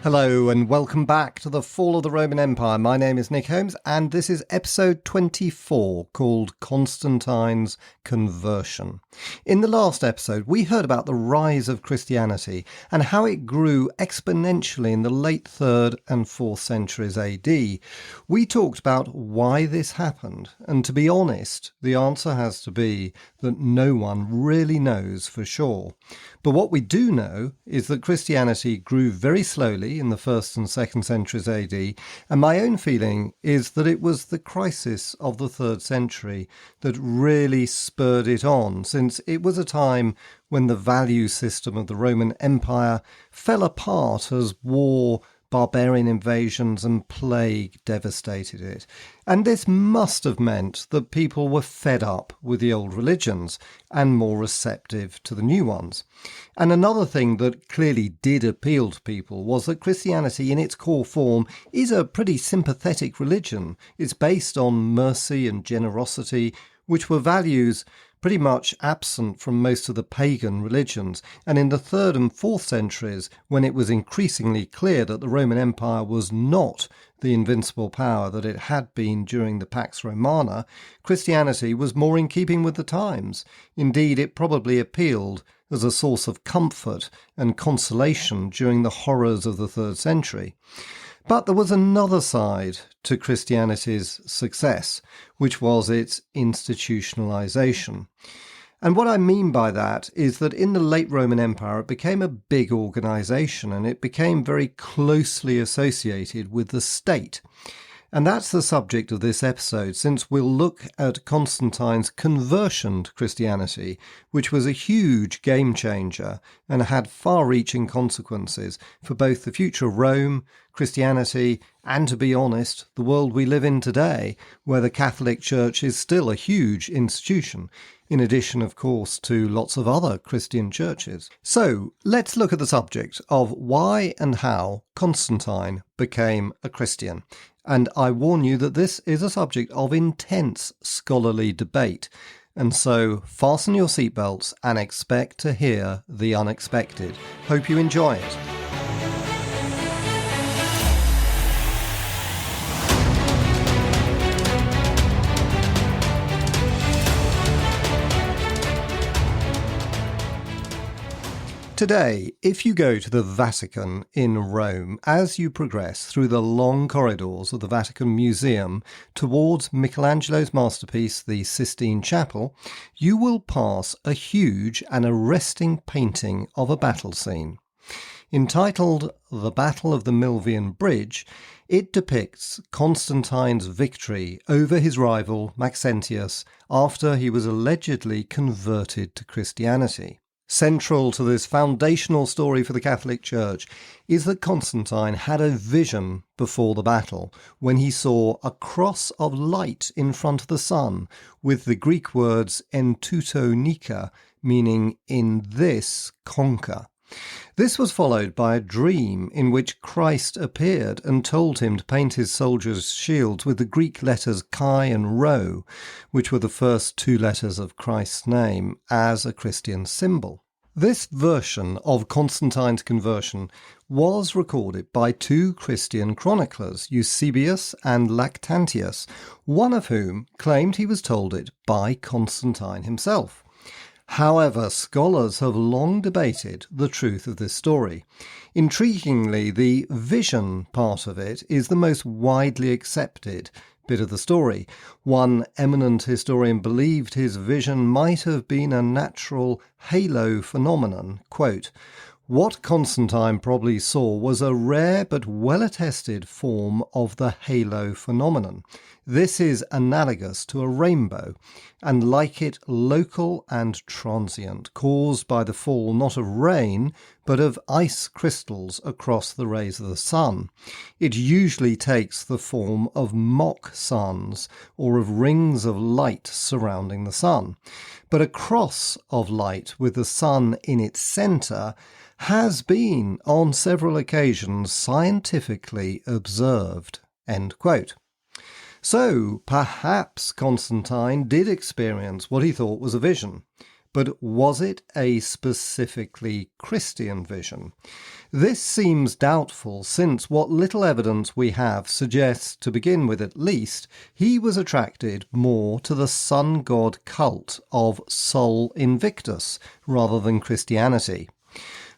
Hello and welcome back to the Fall of the Roman Empire. My name is Nick Holmes and this is episode 24 called Constantine's Conversion. In the last episode we heard about the rise of Christianity and how it grew exponentially in the late 3rd and 4th centuries AD. We talked about why this happened, and to be honest, the answer has to be that no one really knows for sure. But what we do know is that Christianity grew very slowly in the 1st and 2nd centuries AD, and my own feeling is that it was the crisis of the 3rd century that really spurred it on, since it was a time when the value system of the Roman Empire fell apart as war, barbarian invasions and plague devastated it. And this must have meant that people were fed up with the old religions and more receptive to the new ones. And another thing that clearly did appeal to people was that Christianity in its core form is a pretty sympathetic religion. It's based on mercy and generosity, which were values pretty much absent from most of the pagan religions. And in the 3rd and 4th centuries, when it was increasingly clear that the Roman Empire was not the invincible power that it had been during the Pax Romana, Christianity was more in keeping with the times. Indeed, it probably appealed as a source of comfort and consolation during the horrors of the 3rd century. But there was another side to Christianity's success, which was its institutionalization. And what I mean by that is that in the late Roman Empire, it became a big organization and it became very closely associated with the state. And that's the subject of this episode, since we'll look at Constantine's conversion to Christianity, which was a huge game changer and had far-reaching consequences for both the future of Rome, Christianity, and, to be honest, the world we live in today, where the Catholic Church is still a huge institution, in addition, of course, to lots of other Christian churches. So let's look at the subject of why and how Constantine became a Christian. And I warn you that this is a subject of intense scholarly debate. And so fasten your seatbelts and expect to hear the unexpected. Hope you enjoy it. Today, if you go to the Vatican in Rome, as you progress through the long corridors of the Vatican Museum towards Michelangelo's masterpiece, the Sistine Chapel, you will pass a huge and arresting painting of a battle scene. Entitled The Battle of the Milvian Bridge, it depicts Constantine's victory over his rival Maxentius after he was allegedly converted to Christianity. Central to this foundational story for the Catholic Church is that Constantine had a vision before the battle when he saw a cross of light in front of the sun with the Greek words en touto nika, meaning in this conquer. This was followed by a dream in which Christ appeared and told him to paint his soldiers' shields with the Greek letters Chi and Rho, which were the first two letters of Christ's name, as a Christian symbol. This version of Constantine's conversion was recorded by two Christian chroniclers, Eusebius and Lactantius, one of whom claimed he was told it by Constantine himself. However, scholars have long debated the truth of this story. Intriguingly, the vision part of it is the most widely accepted bit of the story. One eminent historian believed his vision might have been a natural halo phenomenon. Quote, "What Constantine probably saw was a rare but well-attested form of the halo phenomenon. This is analogous to a rainbow, and like it local and transient, caused by the fall not of rain, but of ice crystals across the rays of the sun. It usually takes the form of mock suns, or of rings of light surrounding the sun. But a cross of light with the sun in its centre has been, on several occasions, scientifically observed." End quote. So perhaps Constantine did experience what he thought was a vision. but was it a specifically Christian vision? This seems doubtful, since what little evidence we have suggests, to begin with at least, he was attracted more to the sun god cult of Sol Invictus rather than Christianity.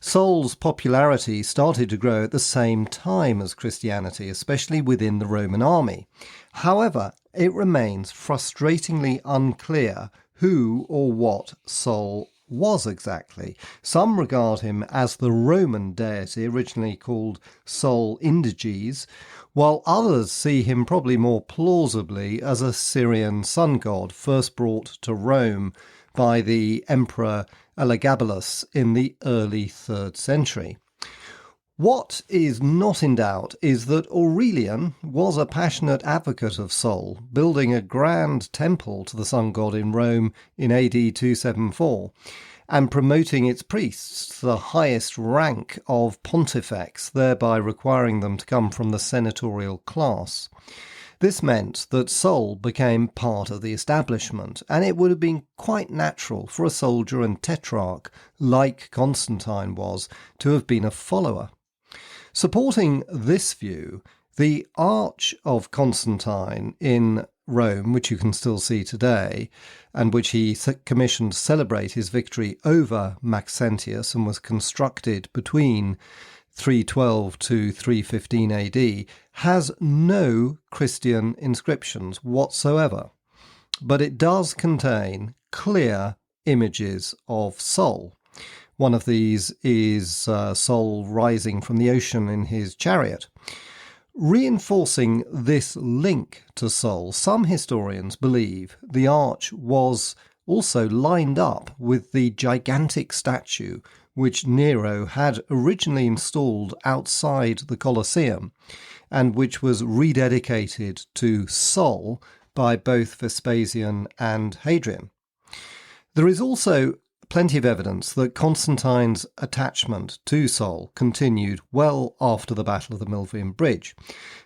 Sol's popularity started to grow at the same time as Christianity, especially within the Roman army. However, it remains frustratingly unclear who or what Sol was exactly. Some regard him as the Roman deity originally called Sol Indiges, while others see him probably more plausibly as a Syrian sun god first brought to Rome by the Emperor Elagabalus in the early 3rd century. What is not in doubt is that Aurelian was a passionate advocate of Sol, building a grand temple to the sun god in Rome in AD 274, and promoting its priests to the highest rank of pontifex, thereby requiring them to come from the senatorial class. This meant that Sol became part of the establishment, and it would have been quite natural for a soldier and tetrarch, like Constantine was, to have been a follower. Supporting this view, the Arch of Constantine in Rome, which you can still see today, and which he commissioned to celebrate his victory over Maxentius and was constructed between 312 to 315 AD, has no Christian inscriptions whatsoever, but it does contain clear images of Sol. One of these is Sol rising from the ocean in his chariot. Reinforcing this link to Sol, some historians believe the arch was also lined up with the gigantic statue which Nero had originally installed outside the Colosseum, and which was rededicated to Sol by both Vespasian and Hadrian. There is also plenty of evidence that Constantine's attachment to Sol continued well after the Battle of the Milvian Bridge,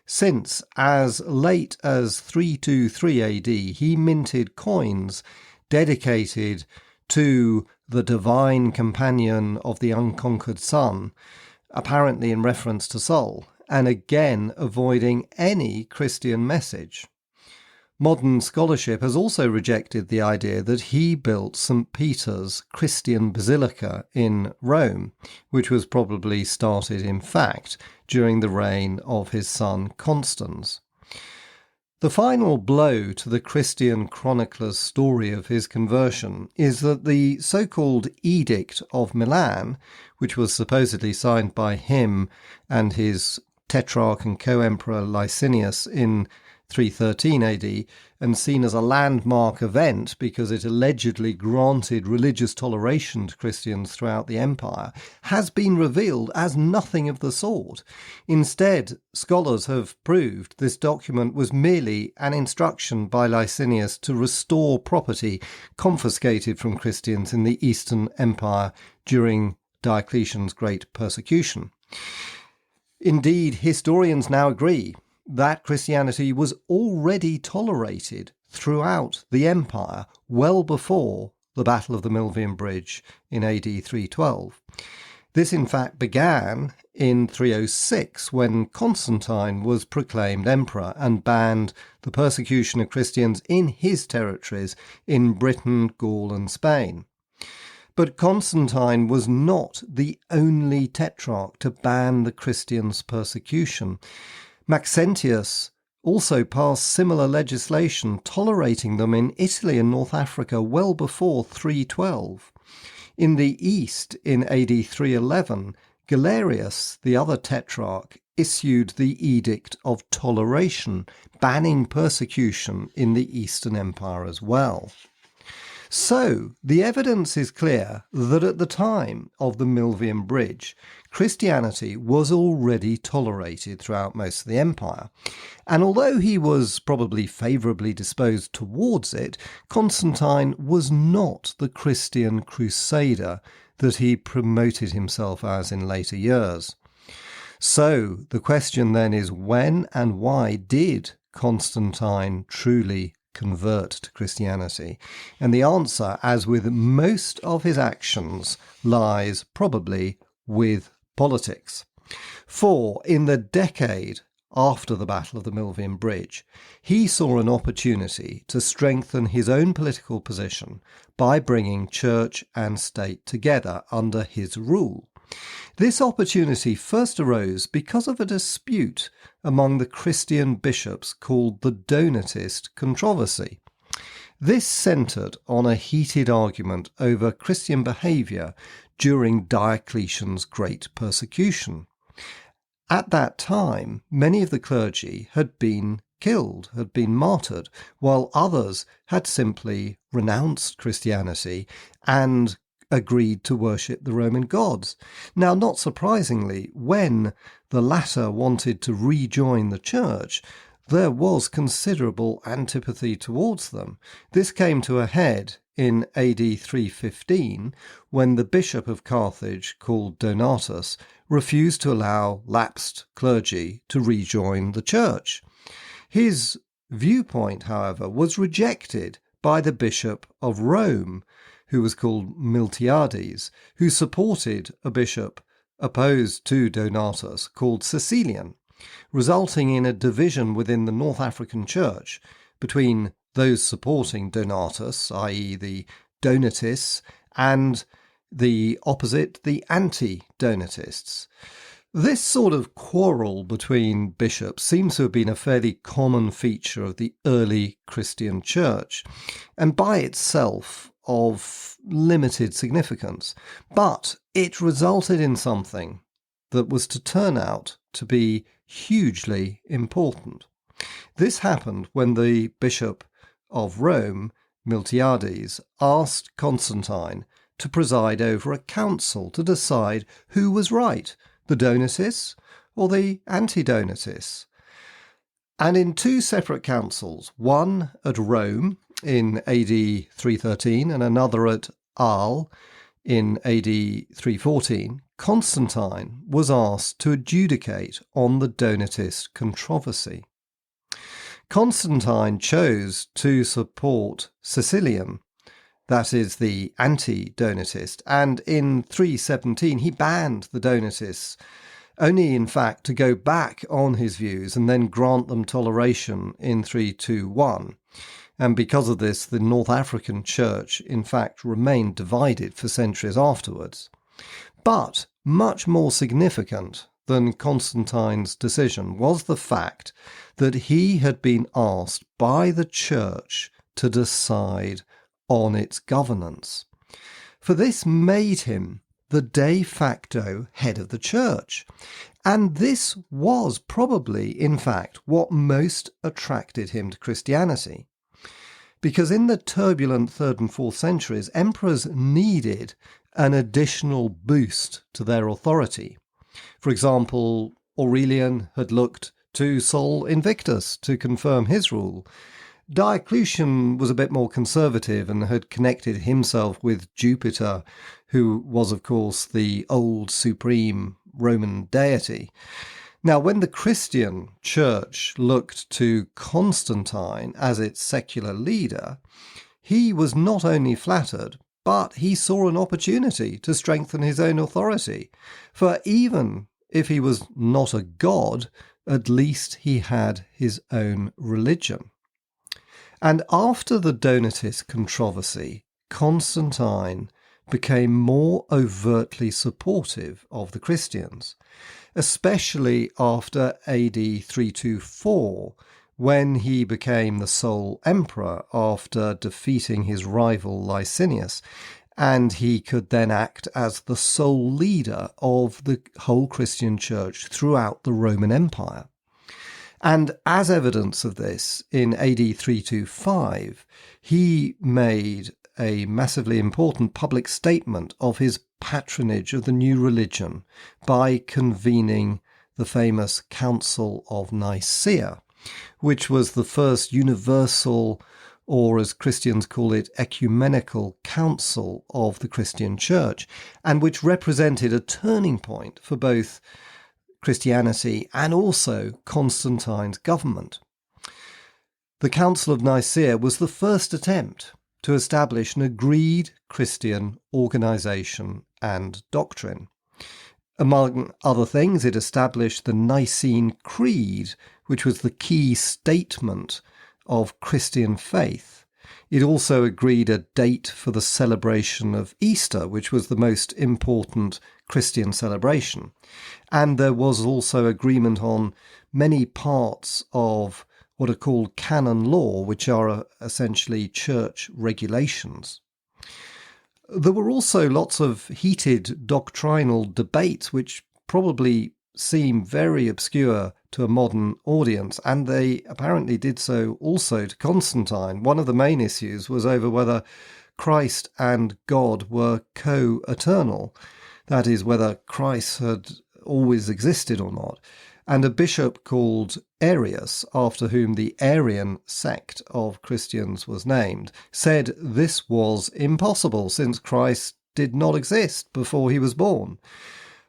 since as late as 323 AD he minted coins dedicated to the divine companion of the unconquered sun, apparently in reference to Sol, and again avoiding any Christian message. Modern scholarship has also rejected the idea that he built St. Peter's Christian Basilica in Rome, which was probably started, in fact, during the reign of his son Constans. The final blow to the Christian chronicler's story of his conversion is that the so-called Edict of Milan, which was supposedly signed by him and his tetrarch and co-emperor Licinius in 313 AD, and seen as a landmark event because it allegedly granted religious toleration to Christians throughout the empire, has been revealed as nothing of the sort. Instead, scholars have proved this document was merely an instruction by Licinius to restore property confiscated from Christians in the Eastern Empire during Diocletian's great persecution. Indeed, historians now agree that Christianity was already tolerated throughout the empire well before the Battle of the Milvian Bridge in AD 312. This in fact began in 306 when Constantine was proclaimed emperor and banned the persecution of Christians in his territories in Britain, Gaul and Spain. But Constantine was not the only tetrarch to ban the Christians' persecution. Maxentius also passed similar legislation tolerating them in Italy and North Africa well before 312. In the East, in AD 311, Galerius, the other tetrarch, issued the Edict of Toleration, banning persecution in the Eastern Empire as well. So, the evidence is clear that at the time of the Milvian Bridge, Christianity was already tolerated throughout most of the empire. And although he was probably favourably disposed towards it, Constantine was not the Christian crusader that he promoted himself as in later years. So, the question then is, when and why did Constantine truly convert to Christianity? And the answer, as with most of his actions, lies probably with politics. For in the decade after the Battle of the Milvian Bridge, he saw an opportunity to strengthen his own political position by bringing church and state together under his rule. This opportunity first arose because of a dispute among the Christian bishops called the Donatist controversy. This centred on a heated argument over Christian behaviour during Diocletian's great persecution. At that time, many of the clergy had been killed, had been martyred, while others had simply renounced Christianity and agreed to worship the Roman gods. Now, not surprisingly, when the latter wanted to rejoin the church, there was considerable antipathy towards them. This came to a head in AD 315, when the bishop of Carthage, called Donatus, refused to allow lapsed clergy to rejoin the church. His viewpoint, however, was rejected by the bishop of Rome, who was called Miltiades, who supported a bishop opposed to Donatus called Cecilian, resulting in a division within the North African church between those supporting Donatus, i.e. the Donatists, and the opposite, the anti-Donatists. This sort of quarrel between bishops seems to have been a fairly common feature of the early Christian church, and by itself of limited significance, but it resulted in something that was to turn out to be hugely important. This happened when the bishop of Rome, Miltiades, asked Constantine to preside over a council to decide who was right, the Donatists or the anti-Donatists. And in two separate councils, one at Rome in AD 313 and another at Arles in AD 314, Constantine was asked to adjudicate on the Donatist controversy. Constantine chose to support Cecilian, that is the anti-Donatist, and in 317 he banned the Donatists, only in fact to go back on his views and then grant them toleration in 321. And because of this, the North African church in fact remained divided for centuries afterwards. But much more significant than Constantine's decision was the fact that he had been asked by the church to decide on its governance. For this made him the de facto head of the church. And this was probably, in fact, what most attracted him to Christianity. Because in the turbulent 3rd and 4th centuries, emperors needed an additional boost to their authority. For example, Aurelian had looked to Sol Invictus to confirm his rule. Diocletian was a bit more conservative and had connected himself with Jupiter, who was, of course, the old supreme Roman deity. Now, when the Christian church looked to Constantine as its secular leader, he was not only flattered, but he saw an opportunity to strengthen his own authority. For even if he was not a god, at least he had his own religion. And after the Donatist controversy, Constantine became more overtly supportive of the Christians, especially after AD 324, when he became the sole emperor after defeating his rival Licinius, and he could then act as the sole leader of the whole Christian church throughout the Roman Empire. And as evidence of this, in AD 325, he made a massively important public statement of his patronage of the new religion by convening the famous Council of Nicaea, which was the first universal, or as Christians call it, ecumenical council of the Christian church, and which represented a turning point for both Christianity and also Constantine's government. The Council of Nicaea was the first attempt to establish an agreed Christian organisation and doctrine. Among other things, it established the Nicene Creed, which was the key statement of Christian faith. It also agreed a date for the celebration of Easter, which was the most important Christian celebration. And there was also agreement on many parts of what are called canon law, which are essentially church regulations. There were also lots of heated doctrinal debates, which probably seem very obscure to a modern audience, and they apparently did so also to Constantine. One of the main issues was over whether Christ and God were co-eternal, that is, whether Christ had always existed or not. And a bishop called Arius, after whom the Arian sect of Christians was named, said this was impossible since Christ did not exist before he was born.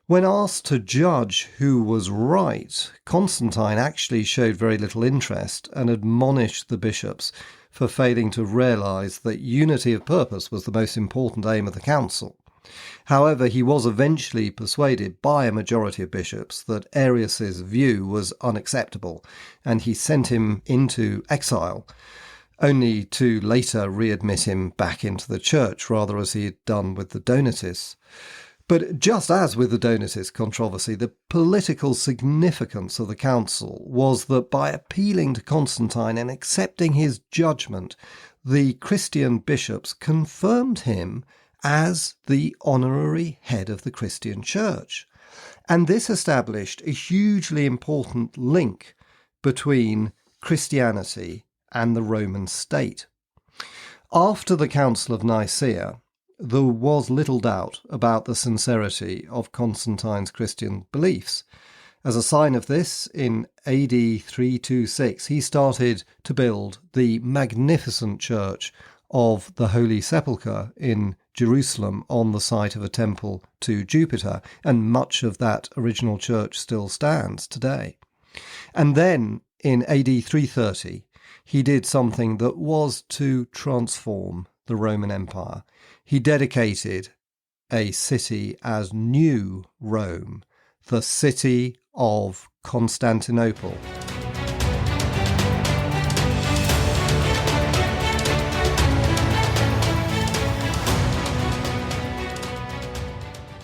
When asked to judge who was right, Constantine actually showed very little interest and admonished the bishops for failing to realise that unity of purpose was the most important aim of the council. However, he was eventually persuaded by a majority of bishops that Arius's view was unacceptable, and he sent him into exile, only to later readmit him back into the church, rather as he had done with the Donatists. But just as with the Donatist controversy, the political significance of the council was that by appealing to Constantine and accepting his judgment, the Christian bishops confirmed him as the honorary head of the Christian church. And this established a hugely important link between Christianity and the Roman state. After the Council of Nicaea, there was little doubt about the sincerity of Constantine's Christian beliefs. As a sign of this, in AD 326, he started to build the magnificent church of the Holy Sepulchre in Jerusalem on the site of a temple to Jupiter, and much of that original church still stands today. And then, in AD 330, he did something that was to transform the Roman Empire. He dedicated a city as New Rome, the city of Constantinople.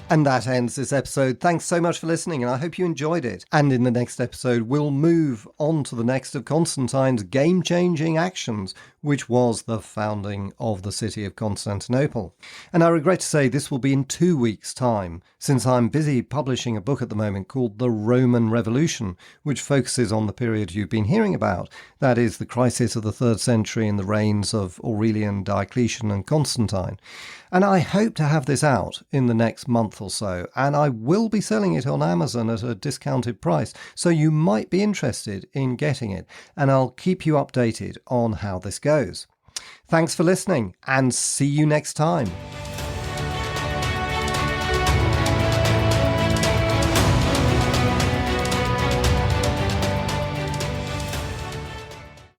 And that ends this episode. Thanks so much for listening, and I hope you enjoyed it. And in the next episode, we'll move on to the next of Constantine's game-changing actions, which was the founding of the city of Constantinople. And I regret to say this will be in 2 weeks' time, since I'm busy publishing a book at the moment called The Roman Revolution, which focuses on the period you've been hearing about, that is, the crisis of the 3rd century and the reigns of Aurelian, Diocletian and Constantine. And I hope to have this out in the next month or so, and I will be selling it on Amazon at a discounted price, so you might be interested in getting it, and I'll keep you updated on how this goes. Thanks for listening, and see you next time.